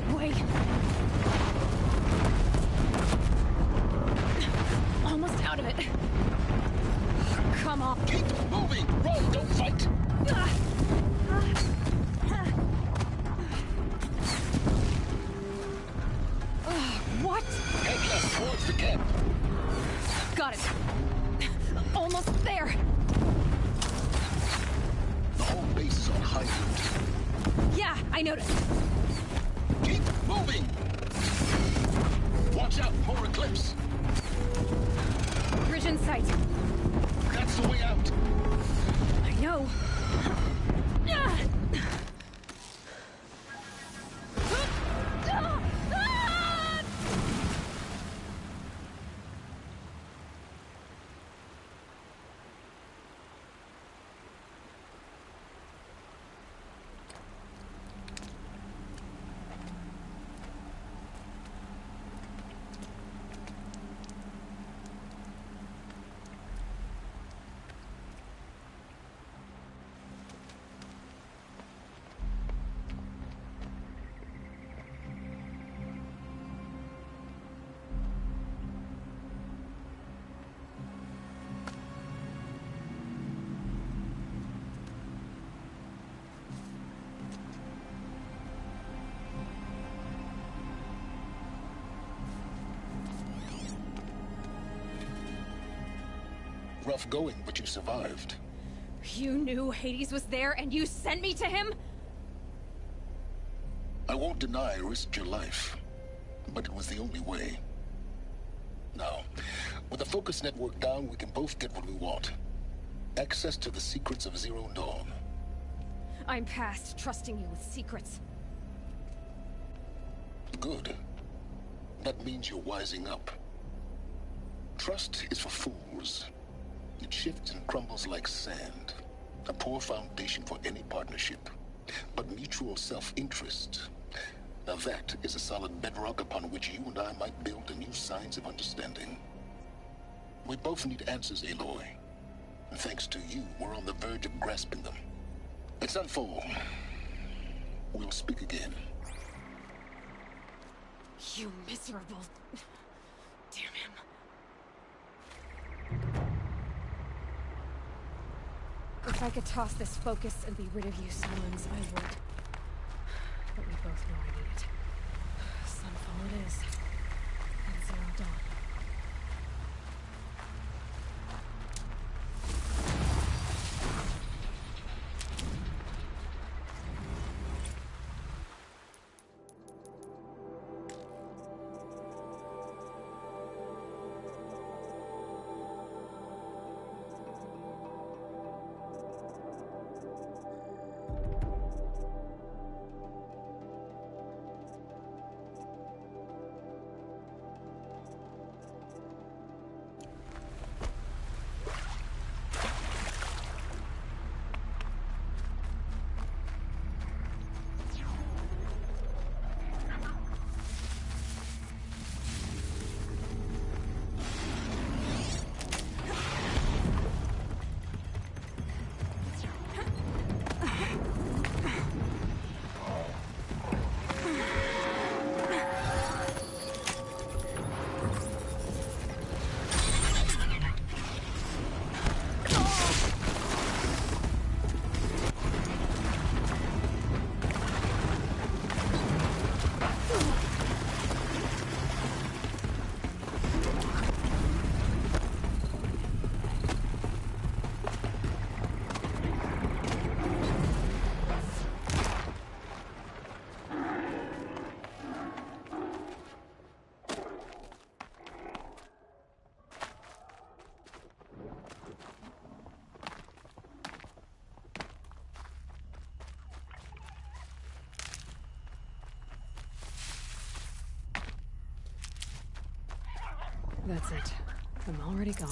way. Almost out of it. Come on. Keep moving! Run, don't fight! What? Head left towards the camp. Got it. Almost there. The whole base is on high alert. Yeah, I noticed. Keep moving! Watch out, more Eclipse! Bridge in sight. That's the way out. I know. Rough going, but you survived. You knew Hades was there and you sent me to him? I won't deny I risked your life, but it was the only way. Now, with the focus network down, we can both get what we want. Access to the secrets of Zero Dawn. I'm past trusting you with secrets. Good. That means you're wising up. Trust is for fools. It shifts and crumbles like sand. A poor foundation for any partnership. But mutual self-interest. Now that is a solid bedrock upon which you and I might build a new science of understanding. We both need answers, Aloy. And thanks to you, we're on the verge of grasping them. Let's unfold. We'll speak again. You miserable... Damn him. If I could toss this focus and be rid of you, Summons, I would. But we both know I need it. Sunfall it is. And Zero Dawn. That's it. I'm already gone.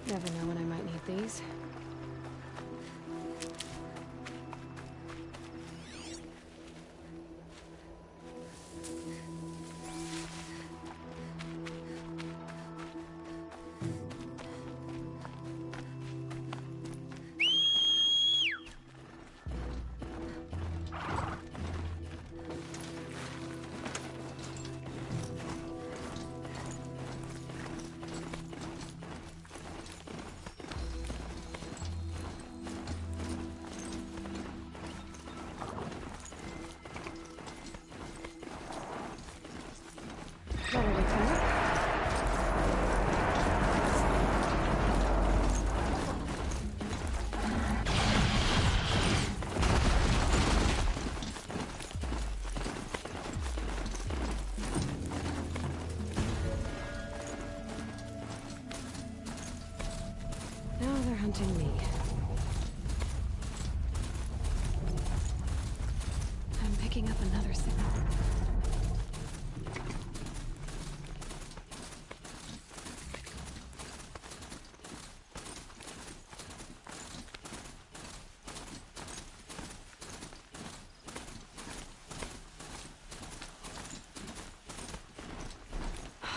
Never know when I might need these. Better to turn up. Now they're hunting me. I'm picking up another signal.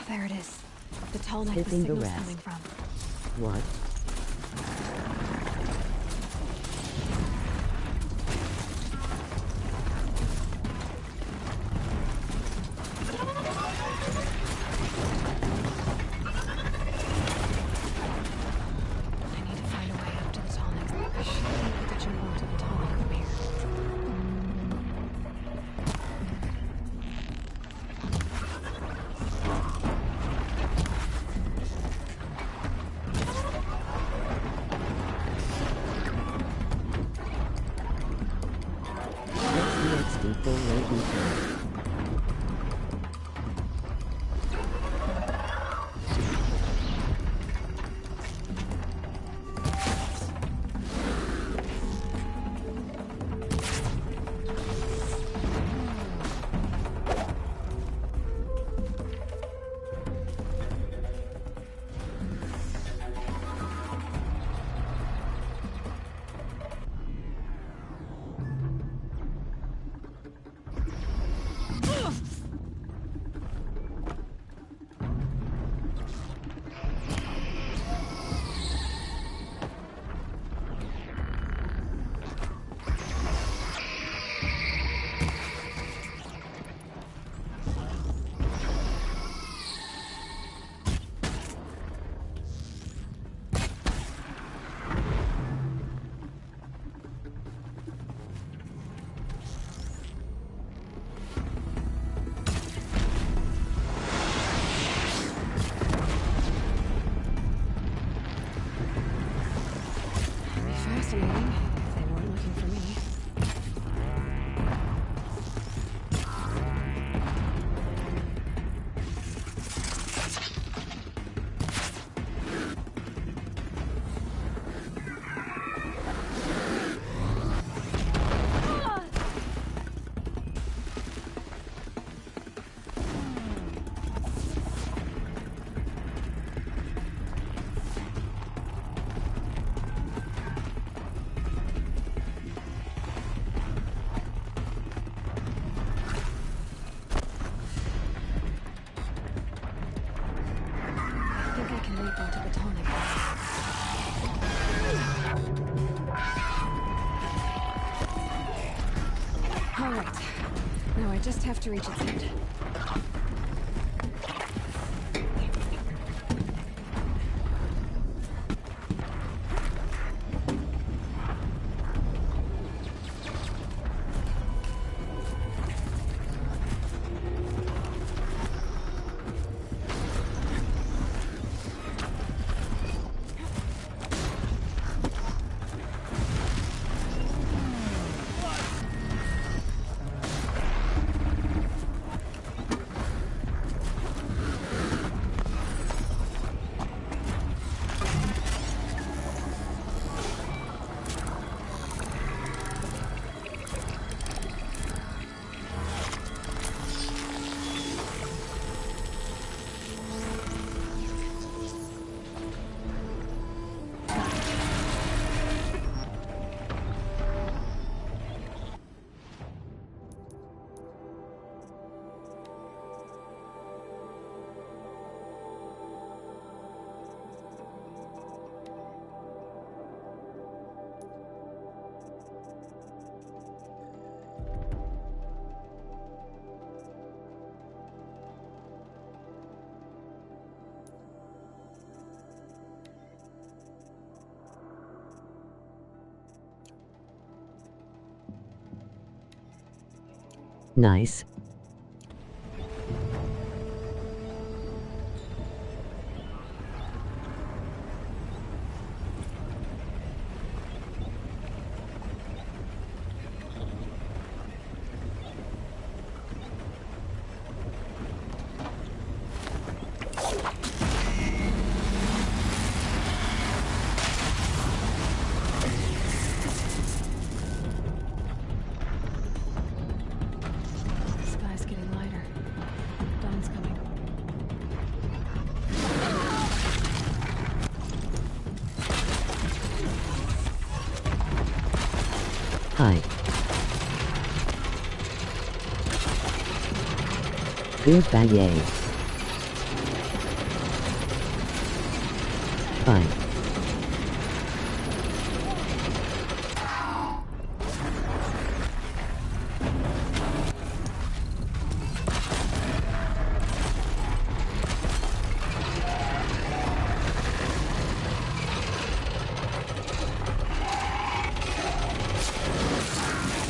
There it is. The tall neck the Hitting the signal's rest. coming from. What? I need to find a way up to the tall neck. I should be able to jump onto the tall neck from here. XD full rate return. It'd be fascinating if they weren't looking for me. I think I can leap onto the tall neck. All right. Now I just have to reach its end. Nice. Sky's getting lighter. Dawn's coming. Hi. Goodbye. Bye.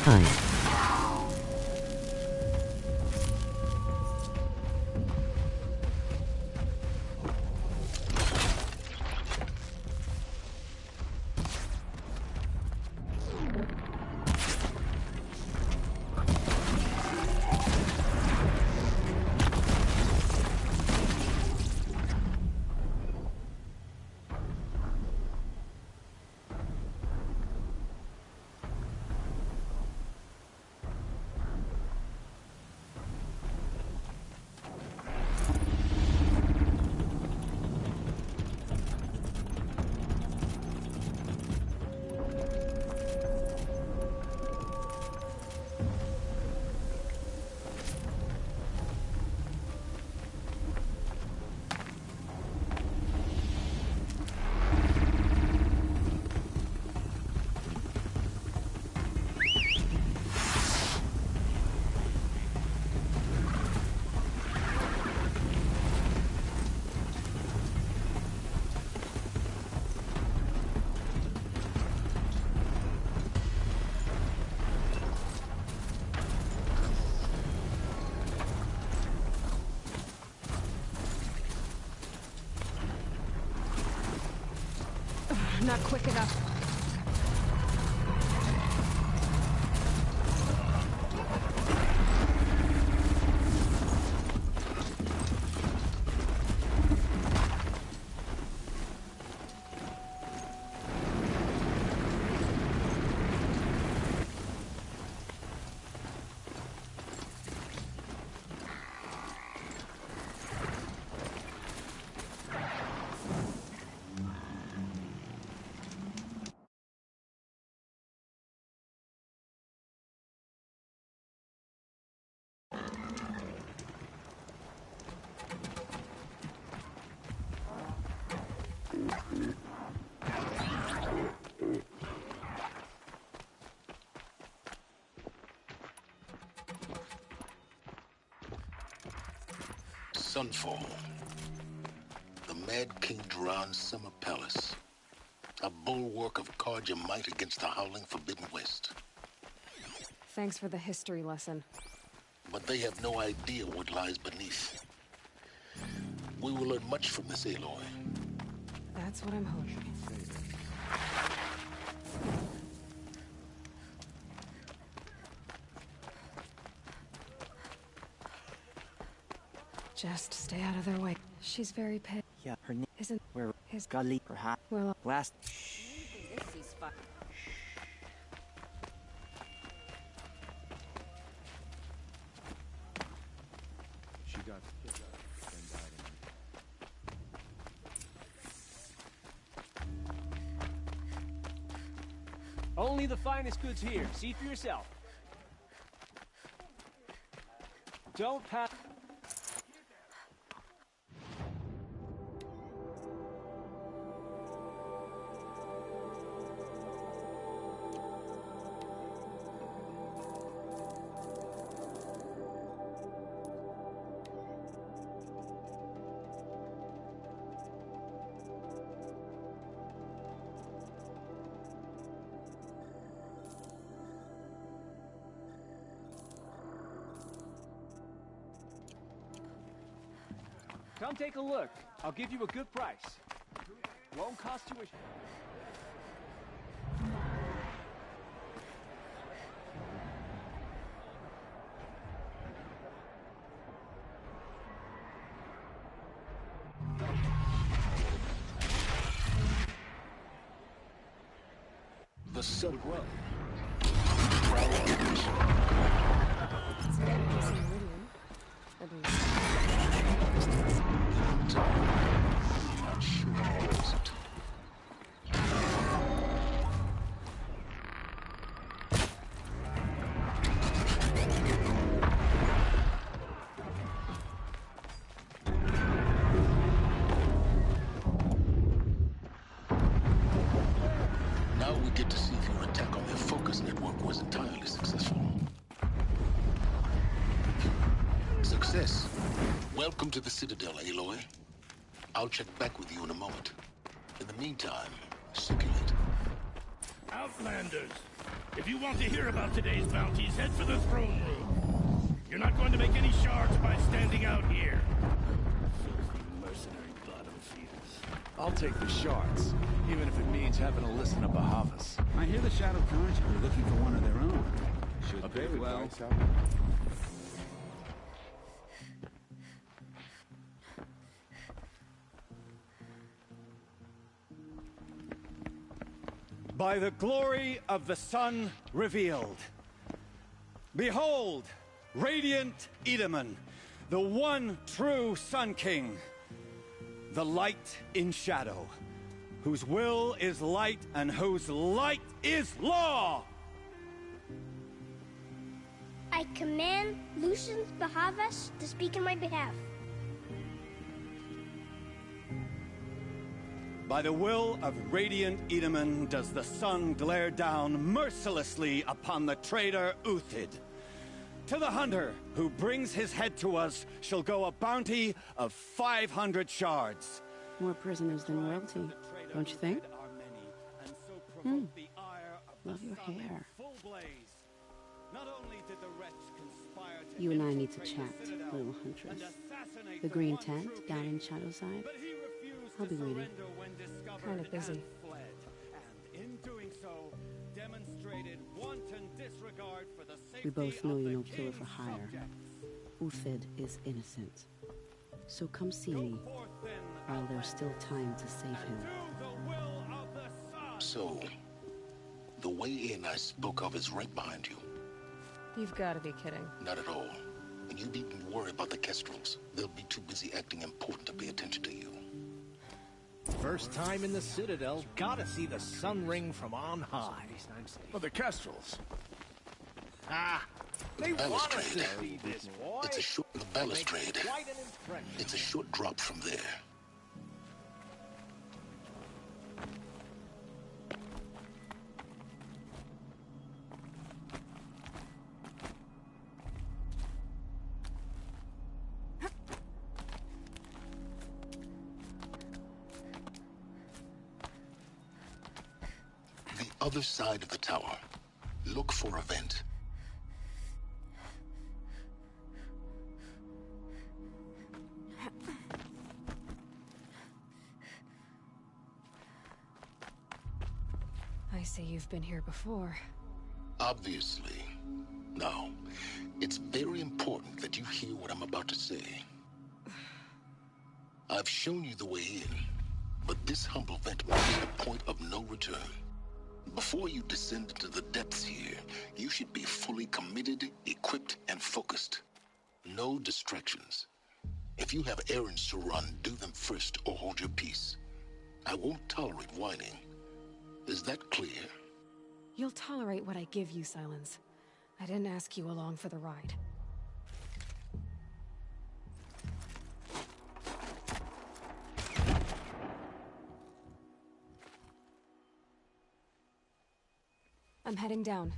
Hi. Not quick enough. Sunfall. The Mad King Duran's summer palace. A bulwark of Carja might against the howling Forbidden West. Thanks for the history lesson. But they have no idea what lies beneath. We will learn much from this Aloy. That's what I'm hoping. Just stay out of their way. She's very pale. Yeah, her name Isn't where his Gully perhaps well? last She got hit and died in Only the finest goods here. See for yourself. Don't pass. Come take a look. I'll give you a good price. Won't cost you a... The sun. It's a meridian. At least. Not sure, is it? Now we get to see if your attack on their focus network was entirely successful. Success. Welcome to the Citadel, Aloy. I'll check back with you in a moment. In the meantime, circulate. Outlanders, if you want to hear about today's bounties, head for the throne room. You're not going to make any shards by standing out here. Filthy mercenary bottom feeders. I'll take the shards, even if it means having to listen to Bahavas. I hear the Shadow Carnage are looking for one of their own. Should A pay bit well. well. By the glory of the sun revealed. Behold, radiant Edaman, the one true Sun King, the light in shadow, whose will is light and whose light is law! I command Lucian Bahavas to speak in my behalf. By the will of radiant Edaman does the sun glare down mercilessly upon the traitor Uthid. To the hunter who brings his head to us shall go a bounty of 500 shards. More prisoners than royalty, don't you think? Love your hair. You and I need to chat, little huntress. The green tent down in Shadowside. I'll be waiting. Kind of busy. We both know you're no killer for hire. Uthid is innocent. So come see me, while there's still time to save him. So, the way in I spoke of is right behind you. You've got to be kidding. Not at all. And you needn't worry about the Kestrels. They'll be too busy acting important to pay attention to you. First time in the Citadel, gotta see the sun ring from on high. But the Kestrels. Ah, they want us to see this, boy. It's a short the balustrade. Quite an impression. It's a short drop from there. The other side of the tower. Look for a vent. I see you've been here before. Obviously. Now, it's very important that you hear what I'm about to say. I've shown you the way in, but this humble vent marks a point of no return. Before you descend into the depths here, you should be fully committed, equipped, and focused. No distractions. If you have errands to run, do them first or hold your peace. I won't tolerate whining. Is that clear? You'll tolerate what I give you, Silence. I didn't ask you along for the ride. I'm heading down.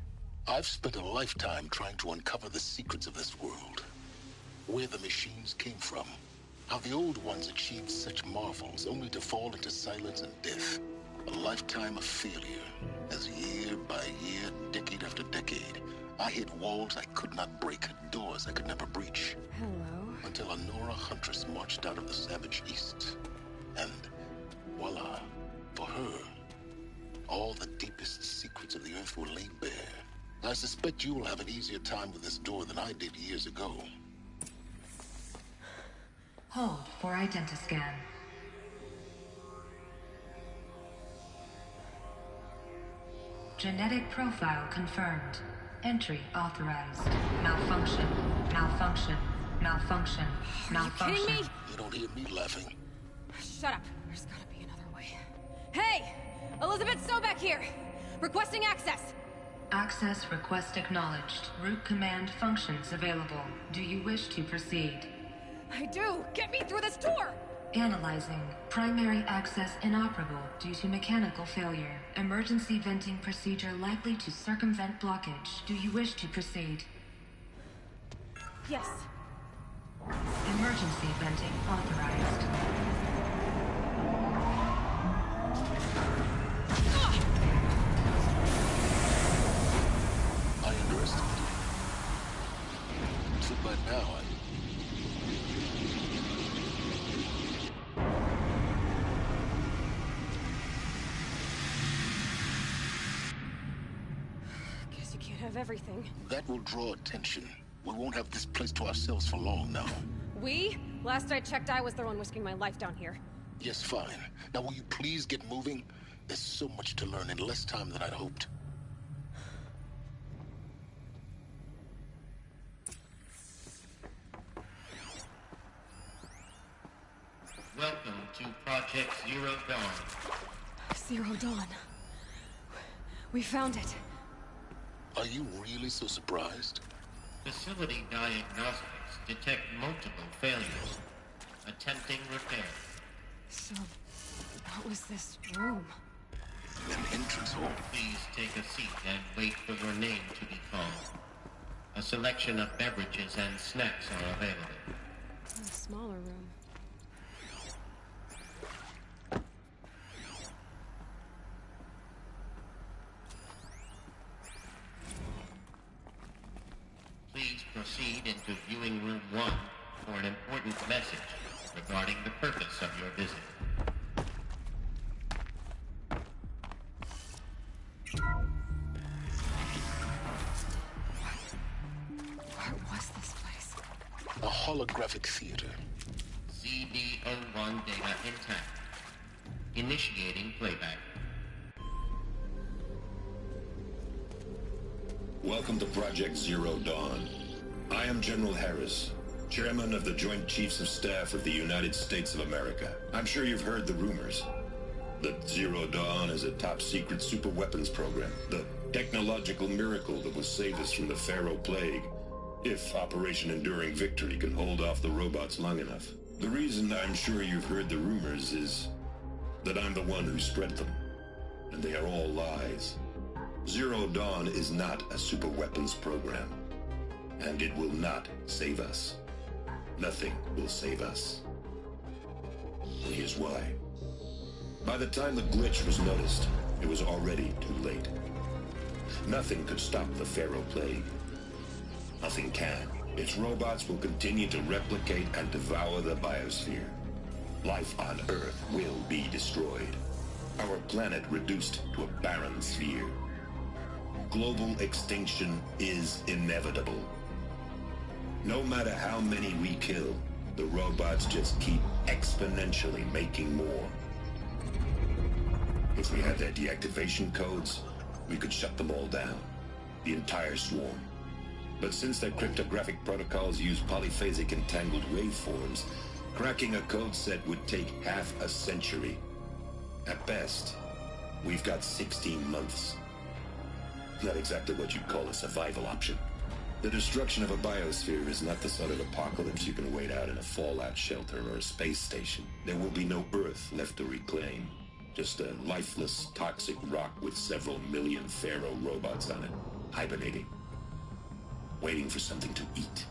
I've spent a lifetime trying to uncover the secrets of this world. Where the machines came from. How the old ones achieved such marvels only to fall into silence and death. A lifetime of failure, as year by year, decade after decade, I hit walls I could not break, doors I could never breach. Hello. until a Nora huntress marched out of the savage east. And voila, for her, all the deepest secrets of the Earth were laid bare. I suspect you will have an easier time with this door than I did years ago. Hold for identiscan. Genetic profile confirmed. Entry authorized. Malfunction. Malfunction. Malfunction. Malfunction. Are you kidding me? You don't hear me laughing. Shut up. There's gotta be another way. Hey! Elizabeth Sobek here! Requesting access! Access request acknowledged. Root command functions available. Do you wish to proceed? I do! Get me through this door! Analyzing. Primary access inoperable due to mechanical failure. Emergency venting procedure likely to circumvent blockage. Do you wish to proceed? Yes. Emergency venting authorized. I underestimated you. So by now, Guess you can't have everything. that will draw attention. We won't have this place to ourselves for long now. We? Last I checked, I was the one risking my life down here. Yes, fine. Now will you please get moving? There's so much to learn in less time than I'd hoped. Welcome to Project Zero Dawn. Zero Dawn. We found it. Are you really so surprised? Facility diagnostics detect multiple failures. Attempting repair. So, what was this room? An entrance hall. Please take a seat and wait for your name to be called. A selection of beverages and snacks are available. A smaller room. Please proceed into viewing room 1 for an important message regarding the purpose of your visit. What was this place? A holographic theater. CB01 data intact. Initiating playback. Welcome to Project Zero Dawn. I am General Harris, Chairman of the Joint Chiefs of Staff of the United States of America. I'm sure you've heard the rumors. That Zero Dawn is a top-secret super-weapons program. The technological miracle that will save us from the Pharaoh Plague, if Operation Enduring Victory can hold off the robots long enough. The reason I'm sure you've heard the rumors is that I'm the one who spread them. And they are all lies. Zero Dawn is not a super-weapons program. And it will not save us. Nothing will save us. Here's why. By the time the glitch was noticed, it was already too late. Nothing could stop the Pharaoh Plague. Nothing can. Its robots will continue to replicate and devour the biosphere. Life on Earth will be destroyed. Our planet reduced to a barren sphere. Global extinction is inevitable. No matter how many we kill, the robots just keep exponentially making more. If we had their deactivation codes, we could shut them all down. The entire swarm. But since their cryptographic protocols use polyphasic entangled waveforms, cracking a code set would take half a century. At best, we've got 16 months. Not exactly what you'd call a survival option. The destruction of a biosphere is not the sort of apocalypse you can wait out in a fallout shelter or a space station. There will be no Earth left to reclaim. Just a lifeless, toxic rock with several million Pharaoh robots on it, hibernating. Waiting for something to eat.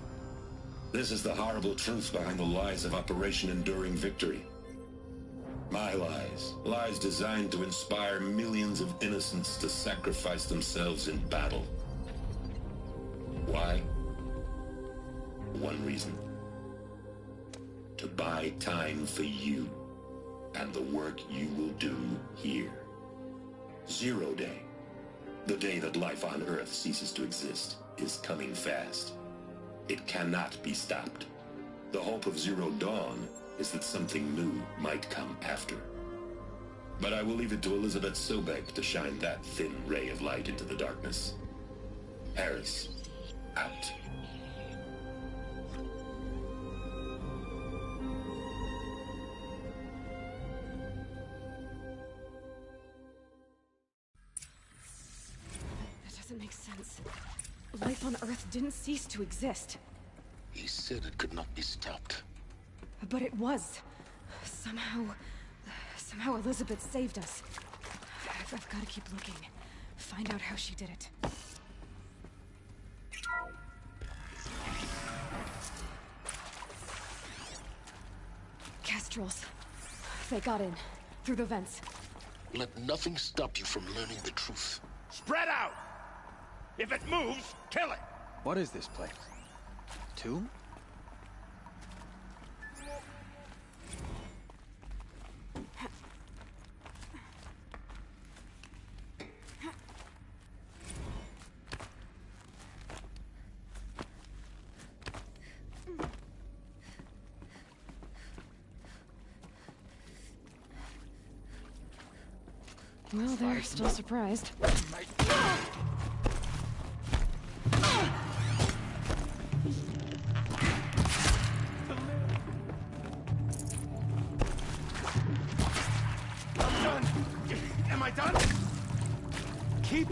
This is the horrible truth behind the lies of Operation Enduring Victory. My lies. Lies designed to inspire millions of innocents to sacrifice themselves in battle. Why? One reason. buy time for you and the work you will do here. Zero Day, the day that life on Earth ceases to exist, is coming fast. It cannot be stopped. The hope of Zero Dawn is that something new might come after. But I will leave it to Elizabeth Sobek to shine that thin ray of light into the darkness. Harris, out. That doesn't make sense. Life on Earth didn't cease to exist. He said it could not be stopped. But it was. Somehow Elizabeth saved us. I've got to keep looking. Find out how she did it. Kestrels. They got in. Through the vents. Let nothing stop you from learning the truth. Spread out! If it moves, kill it! What is this place? Tomb? Well, they're still surprised. I'm done! Am I done? Keep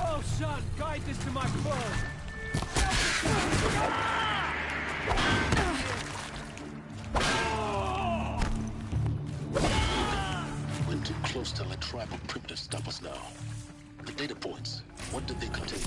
Oh, son, guide this to my foe! We're too close to let tribal primitives stop us now. The data points, what did they contain?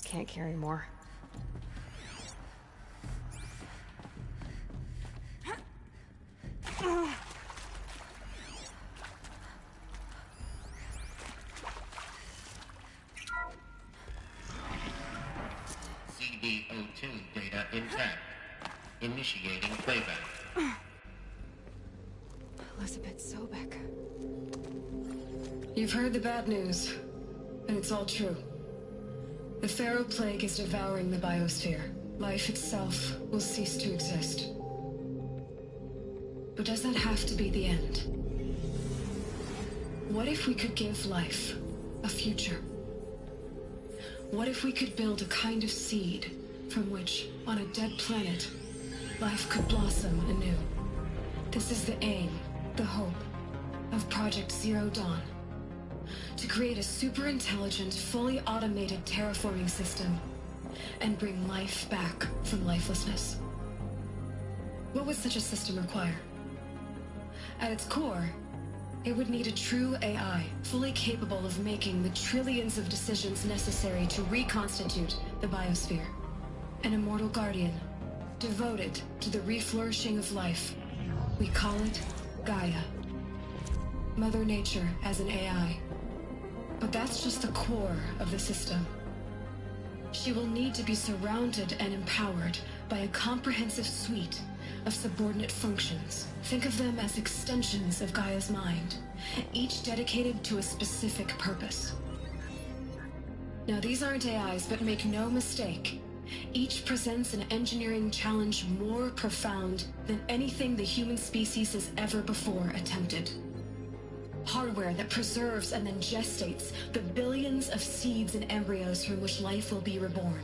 Can't carry more. CB02 data intact. Initiating playback. Elizabeth Sobek. You've heard the bad news, and it's all true. The Pharaoh Plague is devouring the biosphere. Life itself will cease to exist. But does that have to be the end? What if we could give life a future? What if we could build a kind of seed from which, on a dead planet, life could blossom anew? This is the aim, the hope, of Project Zero Dawn. To create a super-intelligent, fully automated terraforming system and bring life back from lifelessness. What would such a system require? At its core, it would need a true AI, fully capable of making the trillions of decisions necessary to reconstitute the biosphere. An immortal guardian, devoted to the reflourishing of life We call it Gaia. Mother Nature as an AI. But that's just the core of the system. She will need to be surrounded and empowered by a comprehensive suite of subordinate functions. Think of them as extensions of Gaia's mind, each dedicated to a specific purpose. Now, these aren't AIs, but make no mistake, each presents an engineering challenge more profound than anything the human species has ever before attempted. Hardware that preserves and then gestates the billions of seeds and embryos from which life will be reborn.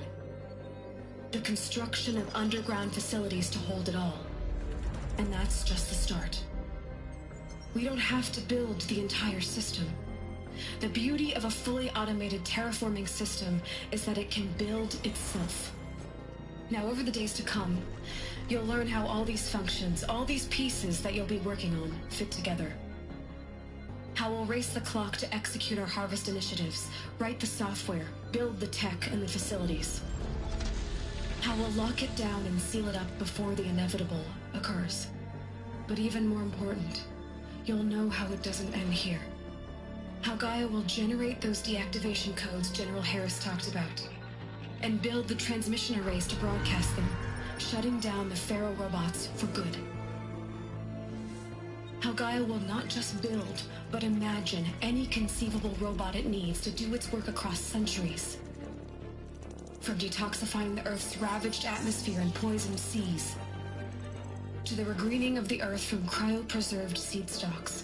The construction of underground facilities to hold it all. And that's just the start. We don't have to build the entire system. The beauty of a fully automated terraforming system is that it can build itself. Now, over the days to come, you'll learn how all these functions, all these pieces that you'll be working on, fit together. How we'll race the clock to execute our harvest initiatives, write the software, build the tech and the facilities. How we'll lock it down and seal it up before the inevitable occurs. But even more important, you'll know how it doesn't end here. How Gaia will generate those deactivation codes General Harris talked about, and build the transmission arrays to broadcast them, shutting down the Pharaoh robots for good. How Gaia will not just build, but imagine any conceivable robot it needs to do its work across centuries. From detoxifying the Earth's ravaged atmosphere and poisoned seas, to the regreening of the Earth from cryopreserved seed stalks,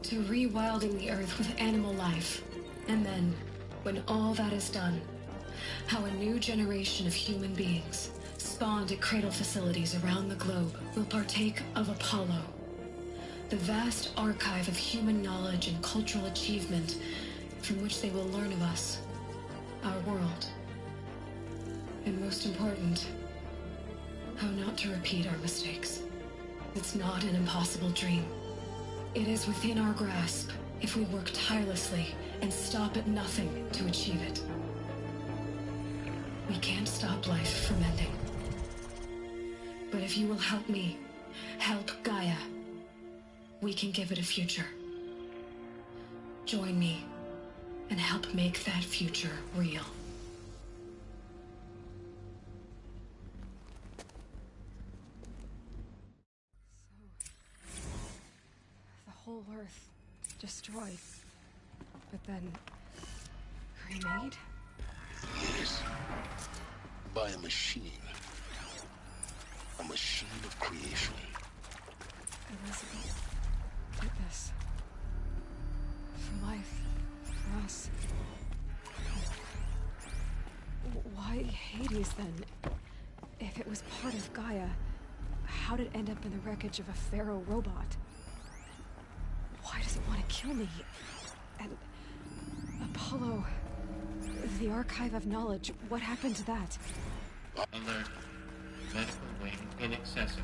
to rewilding the Earth with animal life. And then, when all that is done, how a new generation of human beings, spawned at cradle facilities around the globe, will partake of Apollo, the vast archive of human knowledge and cultural achievement from which they will learn of us, our world. And most important, how not to repeat our mistakes. It's not an impossible dream. It is within our grasp if we work tirelessly and stop at nothing to achieve it. We can't stop life from ending. But if you will help me, help Gaia, we can give it a future. Join me and help make that future real. The whole Earth destroyed, but then remade? Yes. By a machine. A machine of creation. Elizabeth did this. For life. For us. Why Hades, then? If it was part of Gaia, how did it end up in the wreckage of a Pharaoh robot? Why does it want to kill me? And Apollo, the Archive of Knowledge, what happened to that? Alert. Medical wing inaccessible.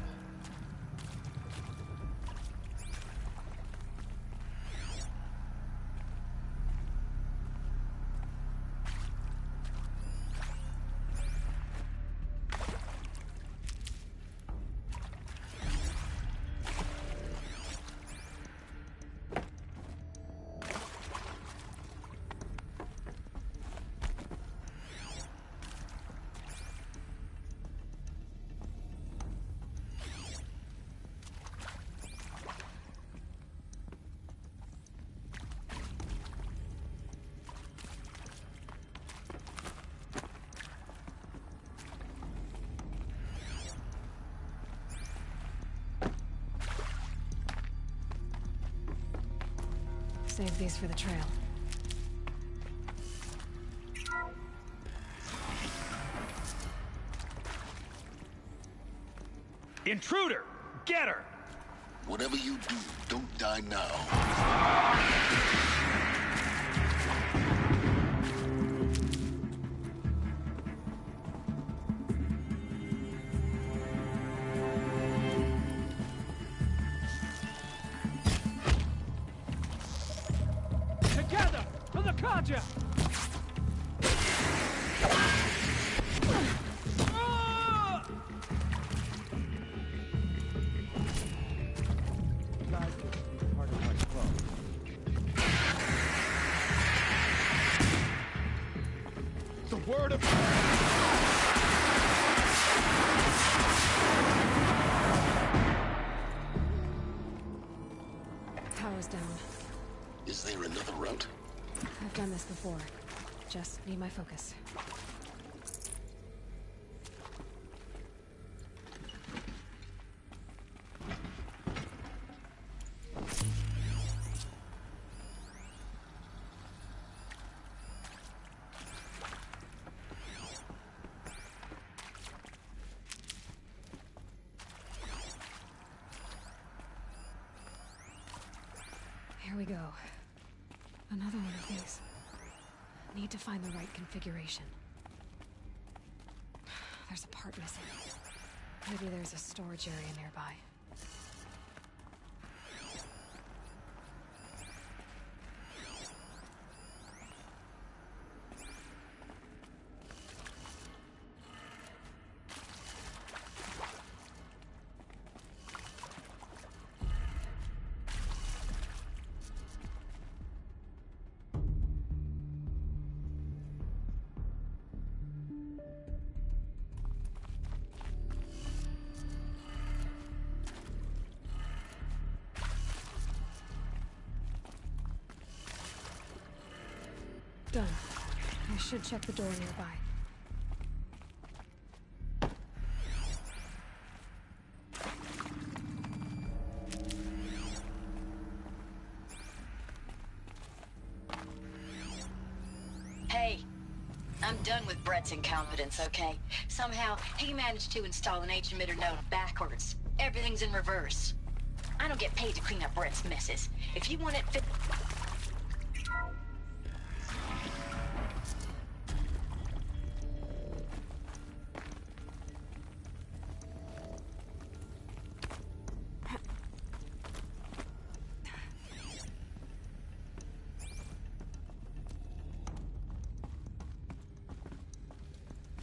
Save these for the trail. Intruder! Get her! Whatever you do, don't die now. Together! For the project! door's down. Is there another route? I've done this before. Just need my focus. Here we go. Another one of these. Need to find the right configuration. There's a part missing. Maybe there's a storage area nearby. Done. I should check the door nearby. Hey, I'm done with Brett's incompetence, okay? Somehow, he managed to install an H-emitter node backwards. Everything's in reverse. I don't get paid to clean up Brett's messes. If you want it fit...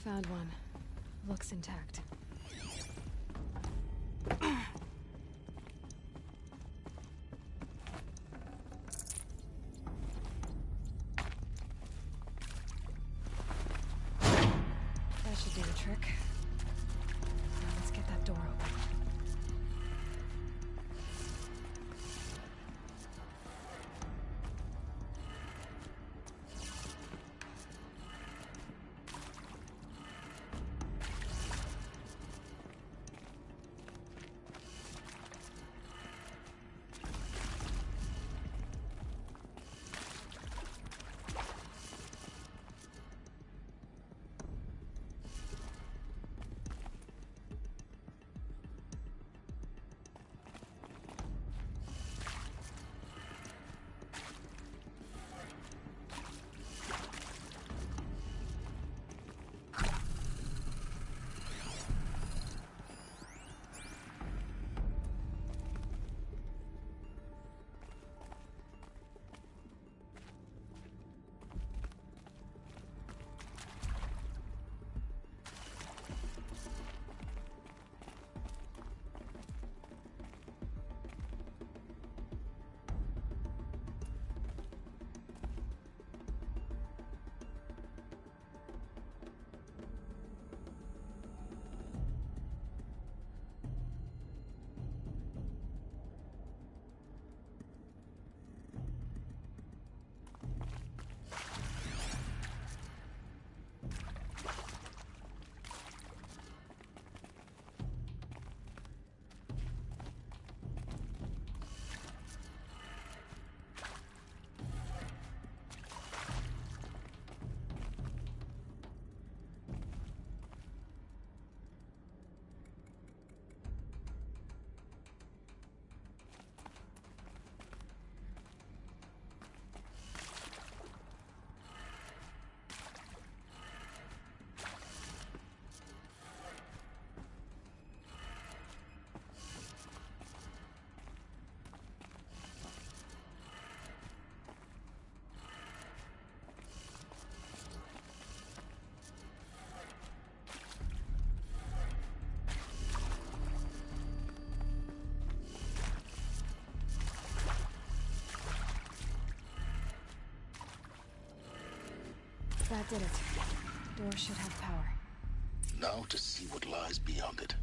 Found one. Looks intact. That should do the trick. Now let's get that door open. That did it. Door should have power. Now to see what lies beyond it.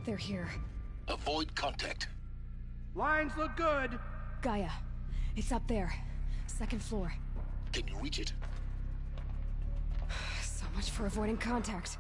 They're here. Avoid contact. Lines look good. Gaia. It's up there. Second floor. Can you reach it? So much for avoiding contact.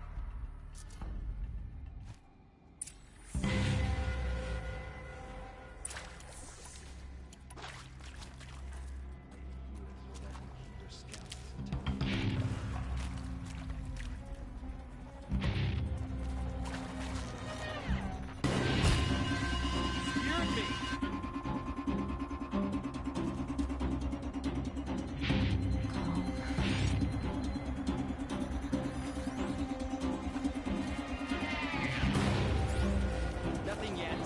Nothing yet.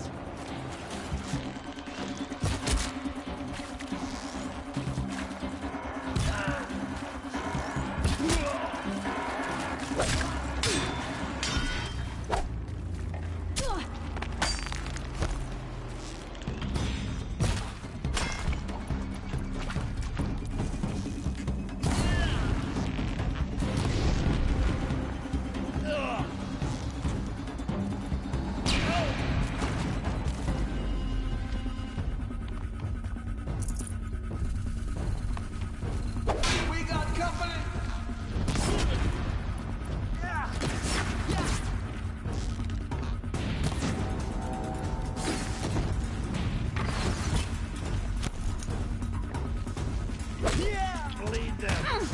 We got company. Lead them.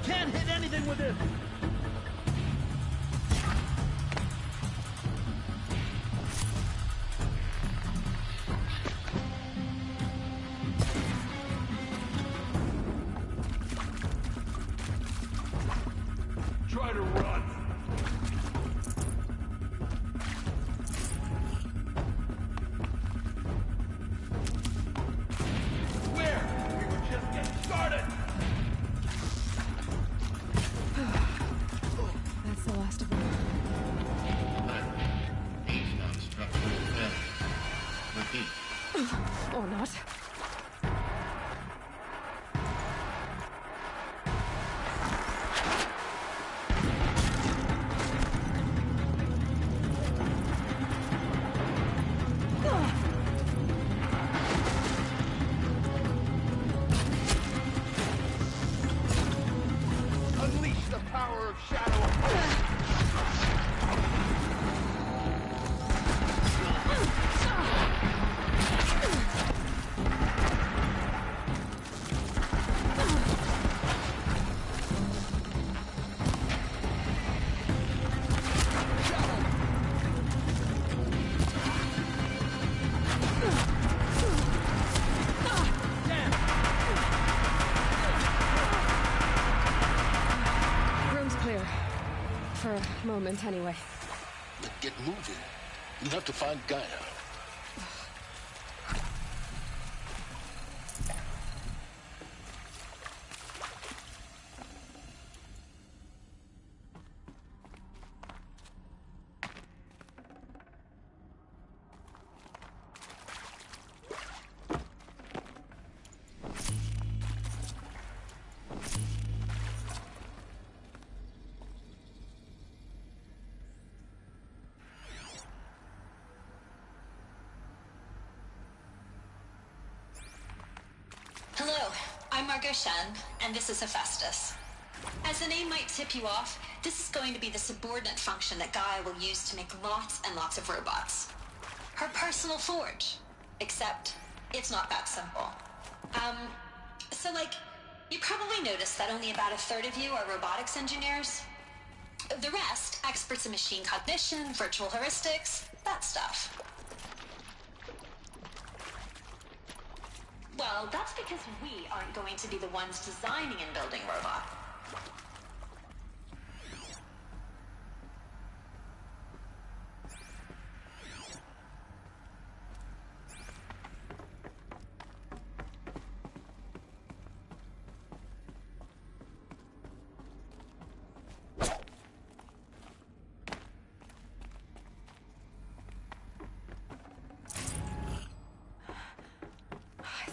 Can't hit anything with it. Try to run. Where? We were just getting started. That's the last of them. These non-structural failures. Repeat. Or not. Unleash the power of Shadow. Room's clear. For a moment, anyway. Then get moving. You have to find Gaia. Hello, I'm Margot Shen, and this is Hephaestus. As the name might tip you off, this is going to be the subordinate function that Gaia will use to make lots and lots of robots. Her personal forge. Except, it's not that simple. So you probably noticed that only about a third of you are robotics engineers. The rest, experts in machine cognition, virtual heuristics, that stuff. Well, that's because we aren't going to be the ones designing and building robot.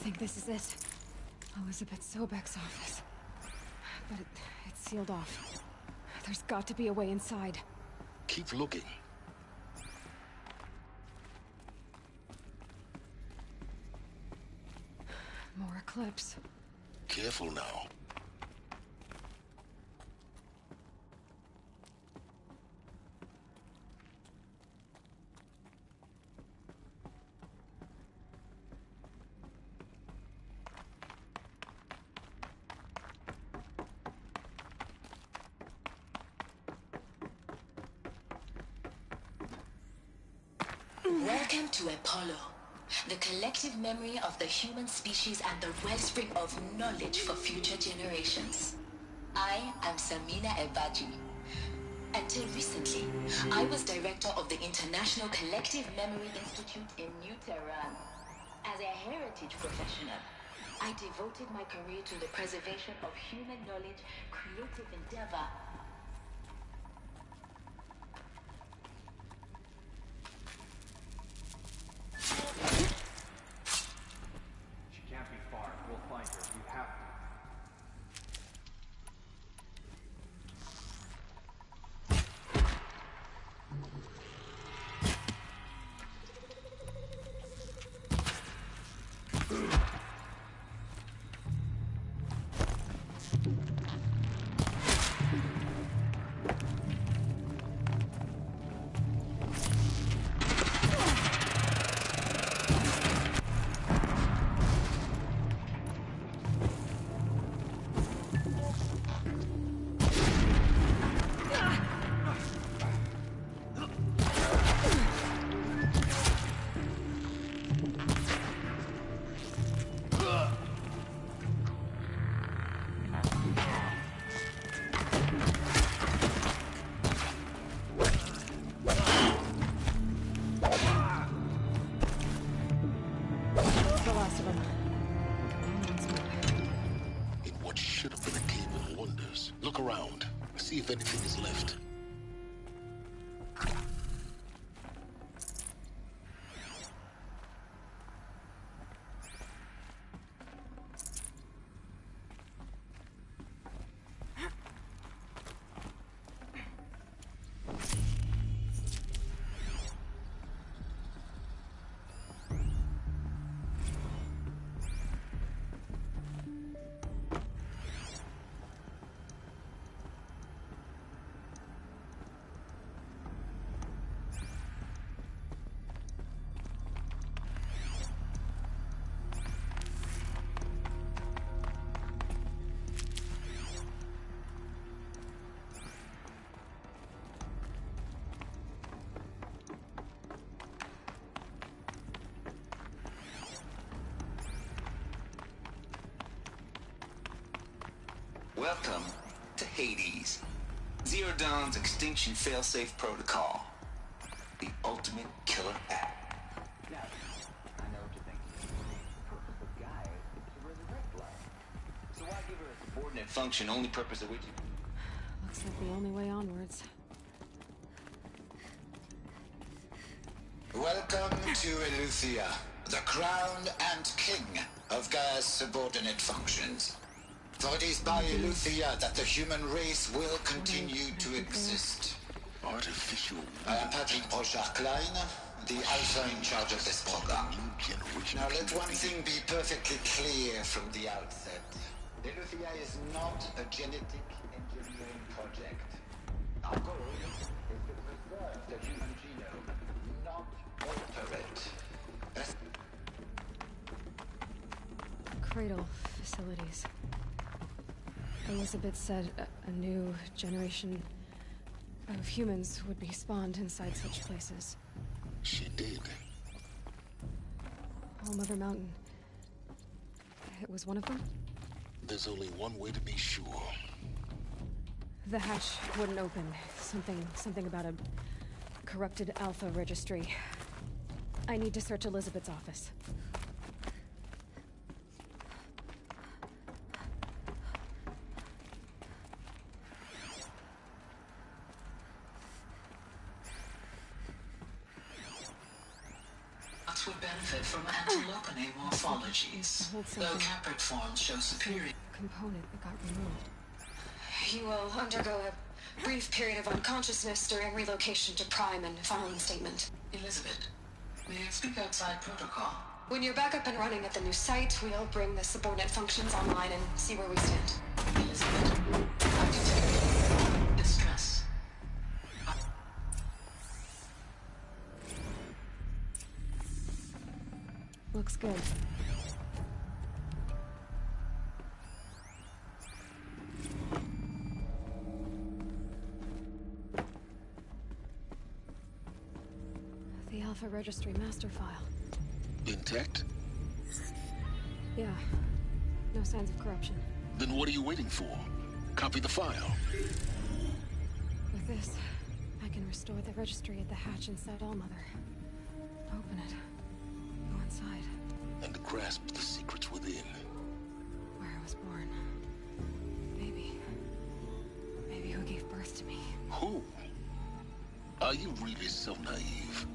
think this is it. Elizabeth Sobek's office. But it's sealed off. There's got to be a way inside. Keep looking. More Eclipse. Careful now. Welcome to Apollo, the collective memory of the human species and the wellspring of knowledge for future generations. I am Samina Ebaji. Until recently, I was director of the International Collective Memory Institute in New Tehran. As a heritage professional, I devoted my career to the preservation of human knowledge, creative endeavor, She can't be far. We'll find her. We have to. See if anything is left. Welcome to Hades, Zero Dawn's extinction failsafe protocol. The ultimate killer app. Now, I know what you're thinking. The purpose of Gaia is to resurrect life. So why give her a Subordinate function, only purpose of which... Looks like the only way onwards. Welcome to Eleuthia, the crown and king of Gaia's subordinate functions. For it is by Eleuthia that the human race will continue to exist. Artificial. I am Patrick Brochard-Klein, the alpha in charge of this program. Now let one thing be perfectly clear from the outset. Eleuthia is not a genetic engineering project. Our goal is to preserve the human genome, not alter it. Cradle facilities. Elizabeth said a new generation of humans would be spawned inside such places. She did. All Mother Mountain. It was one of them? There's only one way to be sure. The hatch wouldn't open. Something about a corrupted Alpha registry. I need to search Elizabeth's office. Adults would benefit from antilopinae morphologies, though caprid forms show superior. Component that got removed. You will undergo a brief period of unconsciousness during relocation to Prime and following statement. Elizabeth, may I speak outside protocol? When you're back up and running at the new site, we'll bring the subordinate functions online and see where we stand. Elizabeth, I detect distress. Looks good. The Alpha Registry master file. Intact? Yeah. No signs of corruption. Then what are you waiting for? Copy the file. With this, I can restore the registry at the hatch inside Allmother. Open it. Go inside. And grasp the secrets within. Where I was born. Maybe who gave birth to me. Who? Are you really so naive?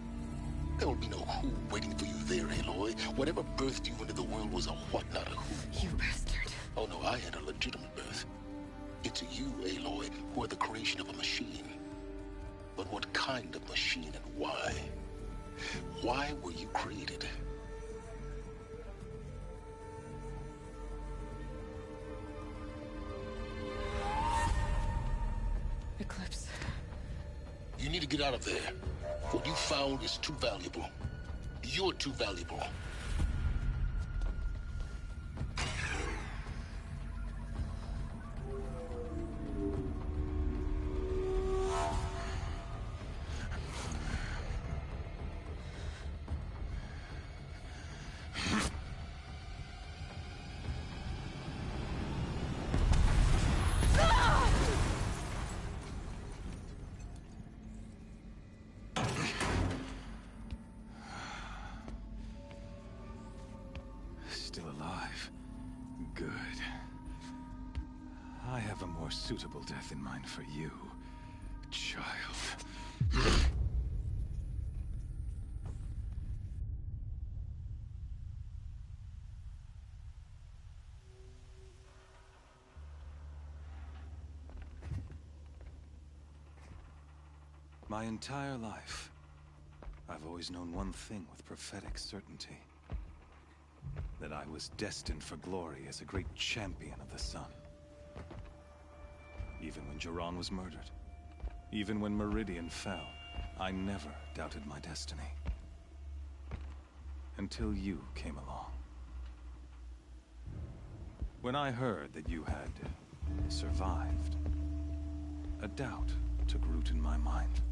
There will be no who waiting for you there, Aloy. Whatever birthed you into the world was a what, not a who. You bastard. Oh no, I had a legitimate birth. It's you, Aloy, who are the creation of a machine. But what kind of machine and why? Why were you created? Eclipse. You need to get out of there. What you found is too valuable. You're too valuable. Still alive. Good. I have a more suitable death in mind for you, child. My entire life, I've always known one thing with prophetic certainty. That I was destined for glory as a great champion of the sun. Even when Jiran was murdered, even when Meridian fell, I never doubted my destiny. Until you came along. When I heard that you had survived, a doubt took root in my mind.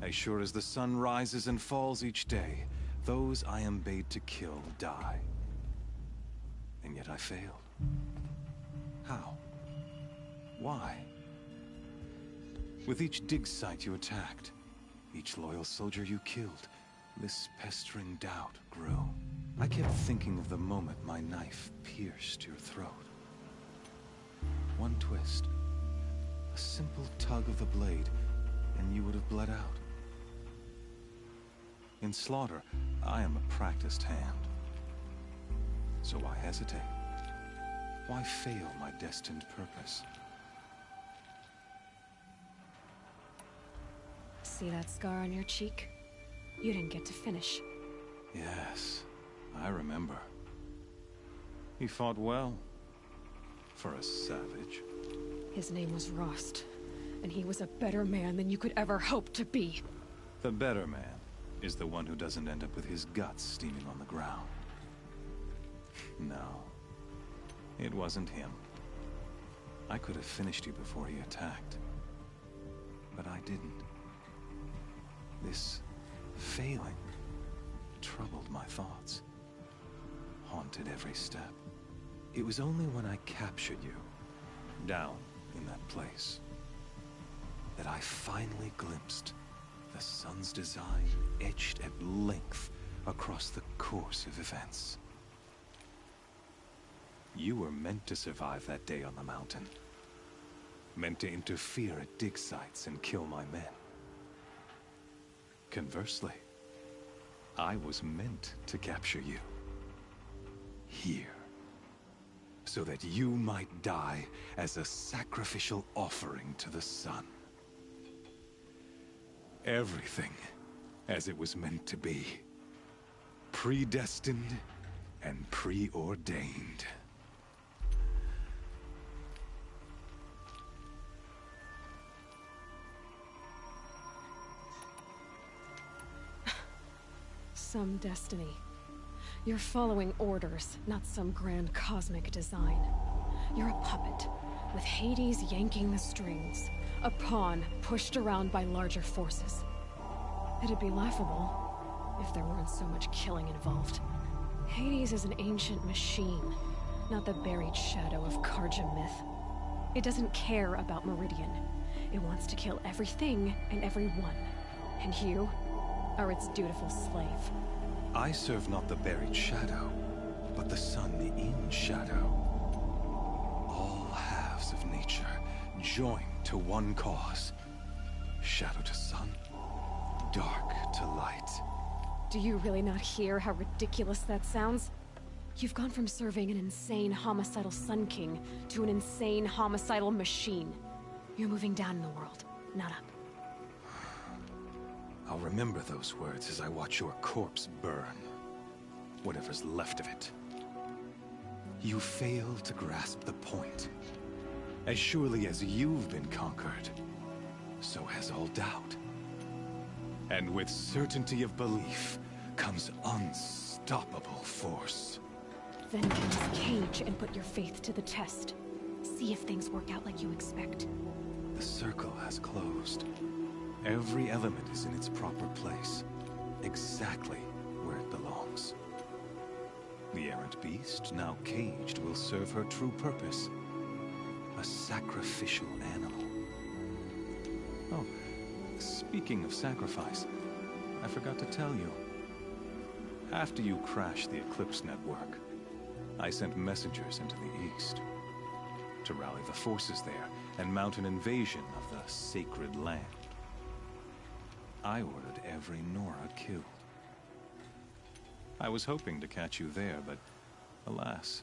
As sure as the sun rises and falls each day, those I am bade to kill die. And yet I failed. How? Why? With each dig site you attacked, each loyal soldier you killed, this pestering doubt grew. I kept thinking of the moment my knife pierced your throat. One twist, a simple tug of the blade, and you would have bled out. In slaughter, I am a practiced hand. So why hesitate? Why fail my destined purpose? See that scar on your cheek? You didn't get to finish. Yes, I remember. He fought well. For a savage. His name was Rost, and he was a better man than you could ever hope to be. The better man is the one who doesn't end up with his guts steaming on the ground. No, it wasn't him. I could have finished you before he attacked. But I didn't. This failing troubled my thoughts, haunted every step. It was only when I captured you, down in that place, that I finally glimpsed the sun's design etched at length across the course of events. You were meant to survive that day on the mountain. Meant to interfere at dig sites and kill my men. Conversely, I was meant to capture you. Here. So that you might die as a sacrificial offering to the sun. Everything as it was meant to be. Predestined and preordained. Some destiny. You're following orders, not some grand cosmic design. You're a puppet, with Hades yanking the strings. A pawn pushed around by larger forces. It'd be laughable if there weren't so much killing involved. Hades is an ancient machine, not the buried shadow of Carja myth. It doesn't care about Meridian. It wants to kill everything and everyone. And you are its dutiful slave. I serve not the buried shadow, but the sun in shadow. All halves of nature joined to one cause. Shadow to sun, dark to light. Do you really not hear how ridiculous that sounds? You've gone from serving an insane homicidal Sun King to an insane homicidal machine. You're moving down in the world, not up. I'll remember those words as I watch your corpse burn. Whatever's left of it. You fail to grasp the point. As surely as you've been conquered, so has all doubt. And with certainty of belief comes unstoppable force. Then use Cage and put your faith to the test. See if things work out like you expect. The circle has closed. Every element is in its proper place, exactly where it belongs. The errant beast, now caged, will serve her true purpose. A sacrificial animal. Oh, speaking of sacrifice, I forgot to tell you. After you crashed the Eclipse network, I sent messengers into the east to rally the forces there and mount an invasion of the sacred land. I ordered every Nora killed. I was hoping to catch you there, but alas,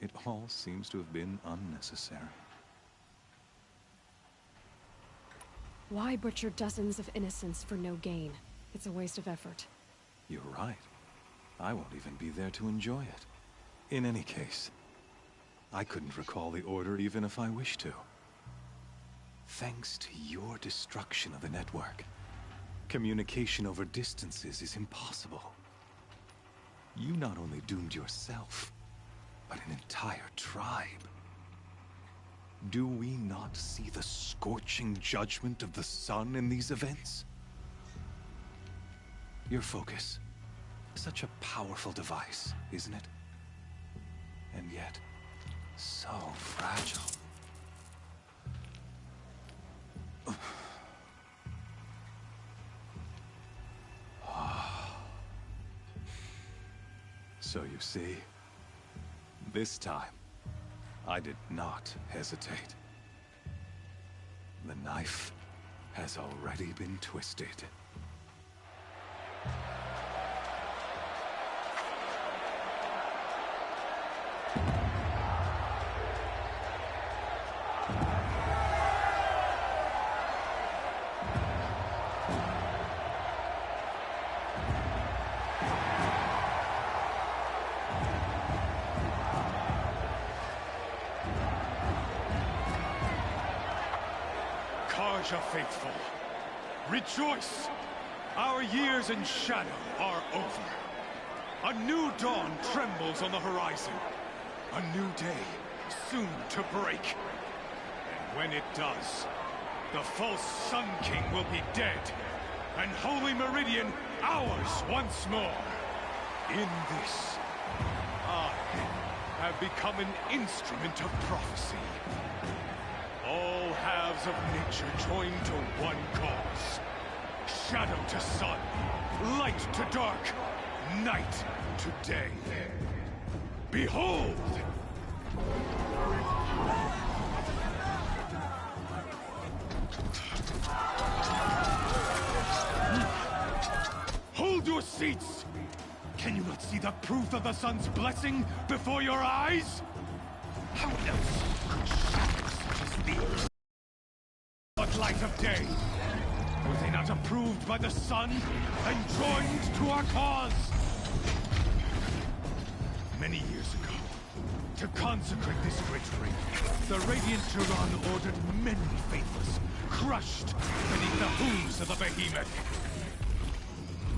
it all seems to have been unnecessary. Why butcher dozens of innocents for no gain? It's a waste of effort. You're right. I won't even be there to enjoy it. In any case, I couldn't recall the order even if I wished to. Thanks to your destruction of the network, communication over distances is impossible. You not only doomed yourself, but an entire tribe. Do we not see the scorching judgment of the sun in these events? Your focus, such a powerful device, isn't it? And yet, so fragile. So you see, this time, I did not hesitate. The knife has already been twisted. Carja faithful, rejoice! Our years in shadow are over. A new dawn trembles on the horizon. A new day soon to break. And when it does, the false Sun King will be dead, and Holy Meridian ours once more. In this, I have become an instrument of prophecy. All halves of nature joined to one cause. Shadow to sun, light to dark, night to day. Behold! Hold your seats! Can you not see the proof of the sun's blessing before your eyes? How else could shadows such as these what light of day? Were they not approved by the sun and joined to our cause? Many years ago, to consecrate this great ring, the Radiant Turan ordered many faithless, crushed beneath the hooves of the behemoth.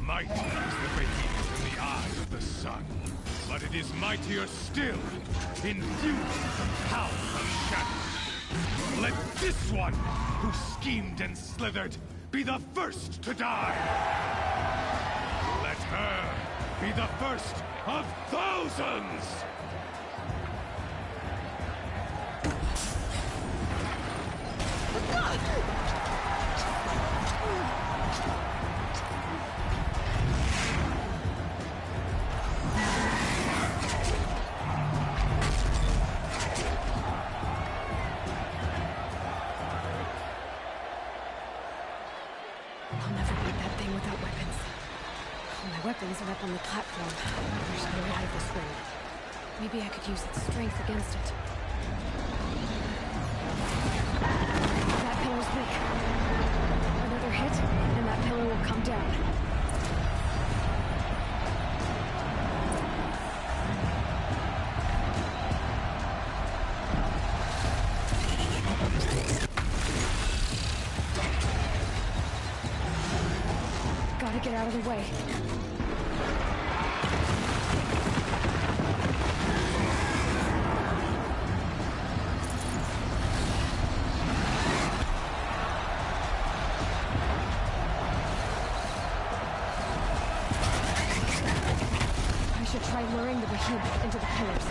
Mighty is the behemoth in the eye of the sun, but it is mightier still, infused with the power of shadow. Let this one, who schemed and slithered, be the first to die! Let her be the first of thousands! I'll never beat that thing without weapons. My weapons are up on the platform. There's no way out of this ring. Maybe I could use its strength against it. That pillar's weak. Another hit, and that pillar will come down. Gotta get out of the way. I should try luring the behemoth into the pillars.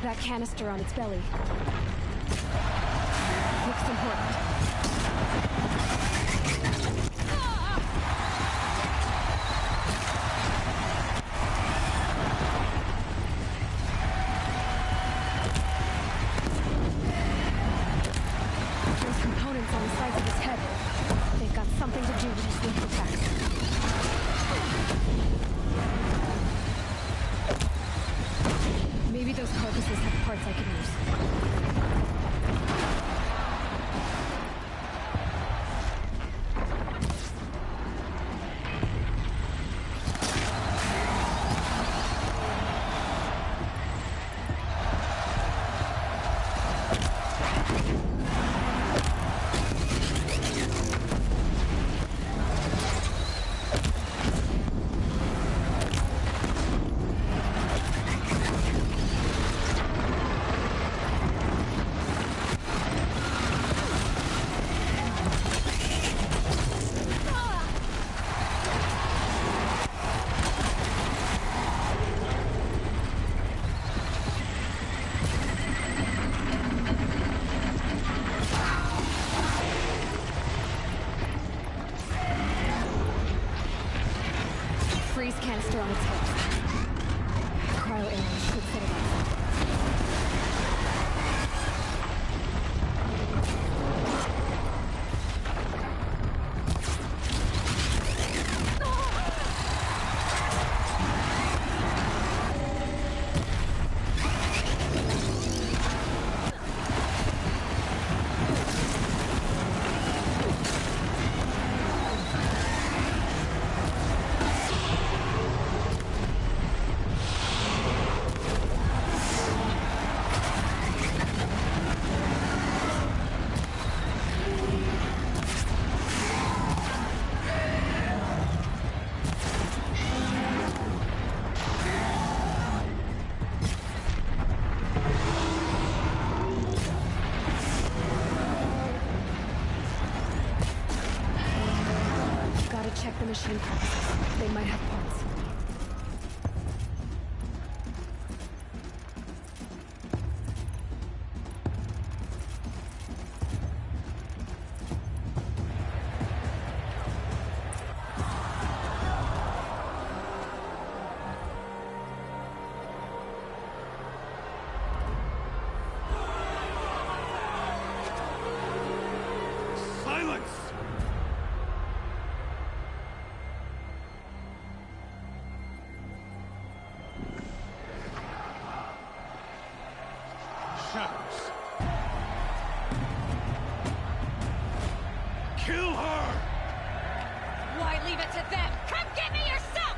That canister on its belly. Looks important. Those components on the sides of his head. They've got something to do with his link attacks. Maybe those carcasses have parts I can use. Freeze canister on its head. Cryo arrows should set it off. machine carcasses. They might have parts. Shadows. Kill her! Why leave it to them? Come get me yourself!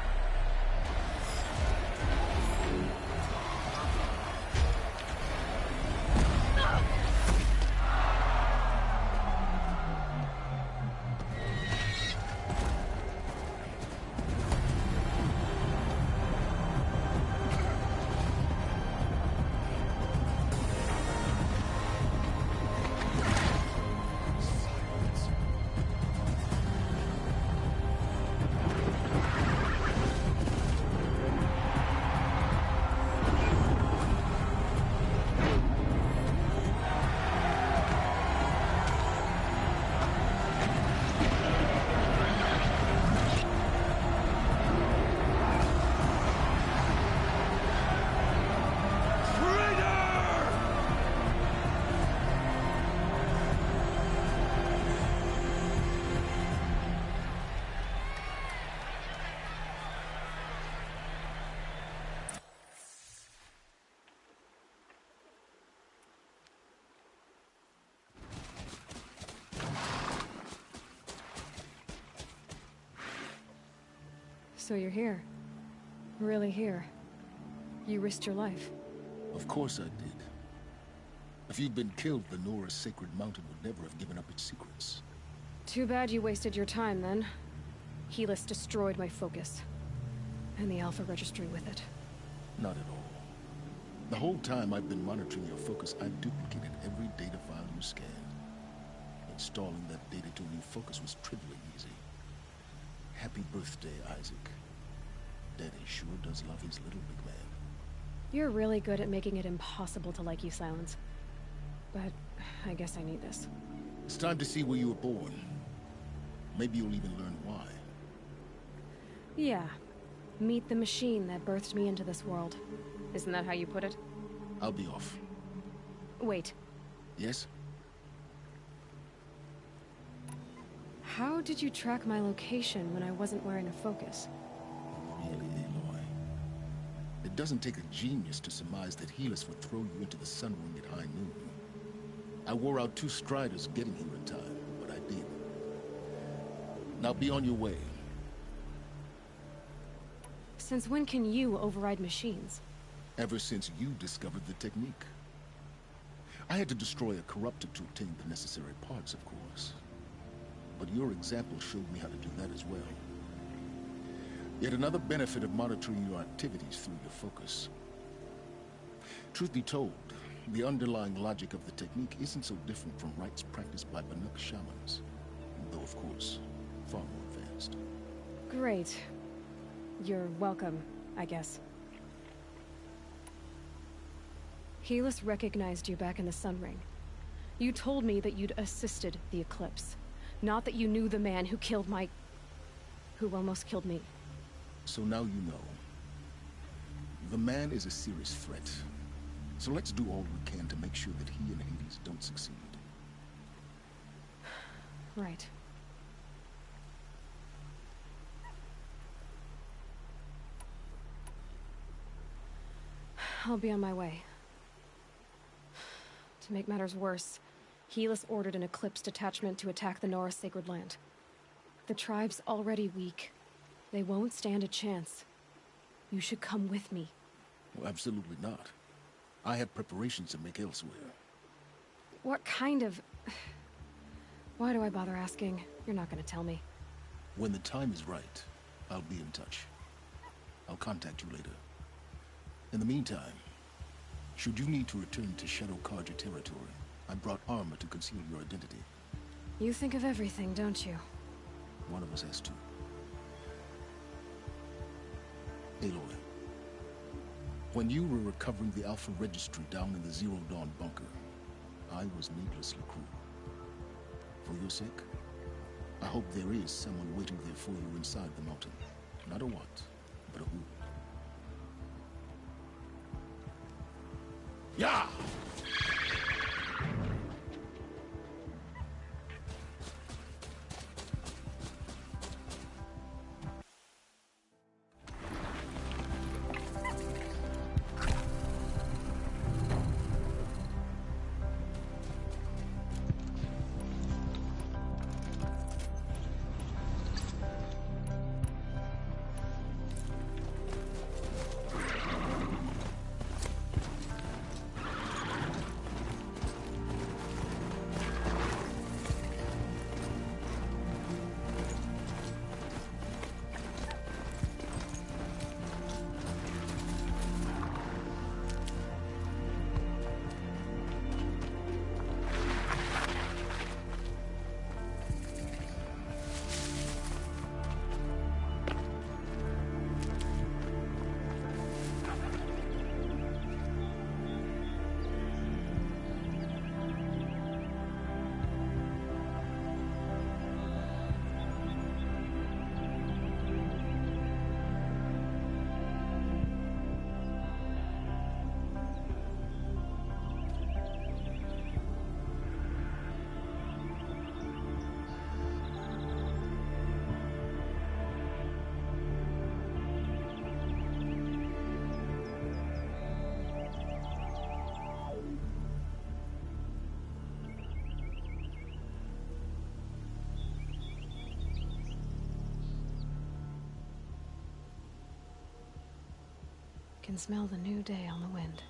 So you're here. Really here. You risked your life. Of course I did. If you'd been killed, the Nora's sacred mountain would never have given up its secrets. Too bad you wasted your time, then. Helis destroyed my focus. And the Alpha Registry with it. Not at all. The whole time I've been monitoring your focus, I've duplicated every data file you scanned. Installing that data to a new focus was trivially easy. Happy birthday, Isaac. Daddy sure does love his little big man. You're really good at making it impossible to like you, Silence. But I guess I need this. It's time to see where you were born. Maybe you'll even learn why. Yeah. Meet the machine that birthed me into this world. Isn't that how you put it? I'll be off. Wait. Yes? How did you track my location when I wasn't wearing a focus? Really, Aloy? It doesn't take a genius to surmise that Helis would throw you into the Sun Ring at high noon. I wore out 2 Striders getting here in time, but I did. Now be on your way. Since when can you override machines? Ever since you discovered the technique. I had to destroy a corruptor to obtain the necessary parts, of course. But your example showed me how to do that as well. Yet another benefit of monitoring your activities through your focus. Truth be told, the underlying logic of the technique isn't so different from rites practiced by Banuk shamans, though of course, far more advanced. Great. You're welcome, I guess. Helis recognized you back in the Sun Ring. You told me that you'd assisted the Eclipse. Not that you knew the man who killed who almost killed me. So now you know. The man is a serious threat. So let's do all we can to make sure that he and Hades don't succeed. Right. I'll be on my way. To make matters worse, Helis ordered an Eclipse detachment to attack the Nora Sacred Land. The tribe's already weak. They won't stand a chance. You should come with me. Well, absolutely not. I have preparations to make elsewhere. What kind of... Why do I bother asking? You're not gonna tell me. When the time is right, I'll be in touch. I'll contact you later. In the meantime, should you need to return to Shadow Carja territory, I brought armor to conceal your identity. You think of everything, don't you? One of us has to. Aloy, when you were recovering the Alpha Registry down in the Zero Dawn bunker, I was needlessly cruel. For your sake, I hope there is someone waiting there for you inside the mountain. Not a what, but a who. Yeah! Can smell the new day on the wind.